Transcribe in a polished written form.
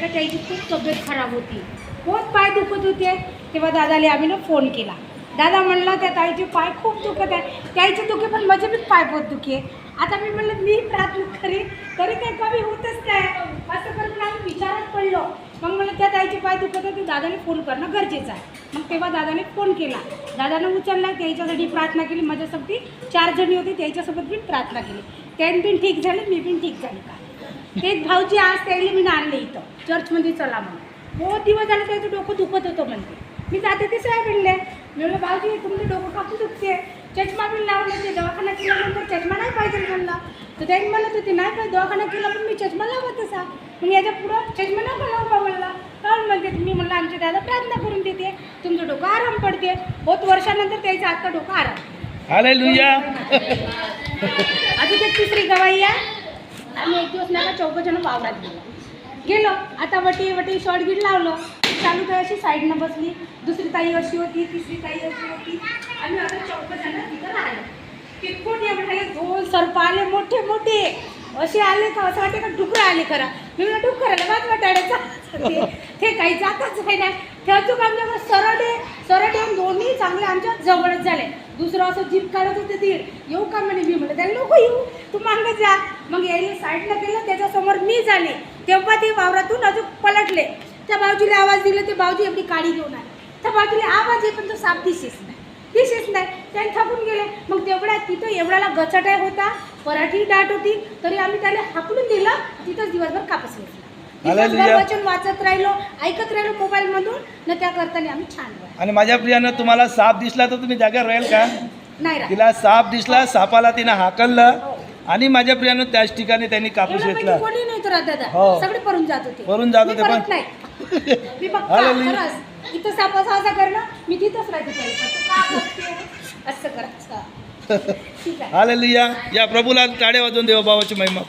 का त्याची खूप तब्येत खराब होती, खूप पाय दुखत होते. तेव्हा दादाला आम्ही ना फोन केला. दादा म्हणला त्या ताईचे पाय खूप दुखत आहे, त्याचे दुखे पण माझे बी पाय बहुत दुखी आहे. आता मी म्हणलं मी प्रार्थना करी तरी काही कमी होतच नाही, असं करून आम्ही विचारात पडलो. मग म्हणलं त्या ताईचे पाय दुखत आहे, ते दादाने फोन करणं गरजेचं आहे. मग तेव्हा दादाने फोन केला, दादानं उचलला, त्याच्यासाठी प्रार्थना केली. माझ्यासाठी 4 जणी होते, त्याच्यासोबत पण प्रार्थना केली. त्यांनी पण ठीक झाले, मी पण ठीक झाले. का ते भाऊजी आज त्याला मी आणले इथं चर्चमध्ये, चला म्हणून. बहुत दिवस झाले त्याचं डोकं दुखत होतं म्हणते. मी जाते ते साहेब म्हणले, मी म्हणलं भाऊजी तुमचं डोकं कापू दुखते, चष्मा पण लावले, ते दवाखाना केल्यानंतर चष्मा नाही पाहिजे म्हणला. तर त्यांनी म्हणत होते नाही पाहिजे दवाखाना केला, पण मी चष्मा लावत असा, मग याच्या पुढं चष्मा नको लावू म्हणला. कारण म्हणते मी म्हणलं आमच्या दादा प्रार्थना करून देते, तुमचं डोकं आराम पडते. बहुत वर्षानंतर त्याचं आता डोकं आराम. हालेलुया. अजून एक तिसरी गवाही आहे. आम्ही एक दिवस नाही का 14 जण वावरात गेलो. आता वटी शॉर्ट गिट लावलं, चालू काय अशी साईडनं बसली, दुसरी ताई अशी होती, तिसरी ताई अशी होती. आम्ही आता 14 जण तिथं राहिलो. तिथून एवढे 2 सर्प आले मोठे मोठे, असे आले का असं वाटते का डुकरं आले खरा. मी म्हणलं डुकराला वाच वाटायचं ते काही जातच काही नाही. ते अचूक आमच्याकडे सरडे दोन्ही चांगले आमच्या जवळच झाले. दुसरं असं जीप काढत होते दीड, येऊ का म्हणे. मी म्हणलं त्याला नको येऊ, तू मागं जा. मग यायला साईडला केलं, त्याच्यासमोर मी झाले. तेव्हा ते वावरातून अजून पलटले. त्या भाऊजीला आवाज दिला, ते भाऊजी एवढी काडी घेऊन आले. त्या भाऊजीला आवाज आहे पण तो साप दिसेच नाही. त्याने थकून गेले. मग तेवढ्या तिथं एवढ्याला गचटाय होता, पराठी दाट होती, तरी आम्ही त्याला हाकलून दिलं. तिथंच दिवसभर कापस घेतला. वचन वाचत राहिलो, ऐकत राहिलो मोबाईलमधून न, त्या करताना आम्ही छान. आणि माझ्या प्रियानं तुम्हाला साप दिसला तर तुम्ही जागेवर राहील का? नाही राहिलो. तिला साप दिसला, सापाला तिनं हाकललं आणि माझ्या प्रियानं त्याच ठिकाणी त्यांनी कापूस घेतला. कोणी नाही तर दादा, हो. सगळे परून जात होते. पळून जात होते, पण नाही मी फक्त खरंच इथं सापाचा असं करणं, मी तिथंच राहते. असं करायचं. ठीक आहे. हालेलुया. या प्रभूला टाळ्या वाजवून देवा, भावाची महिमा.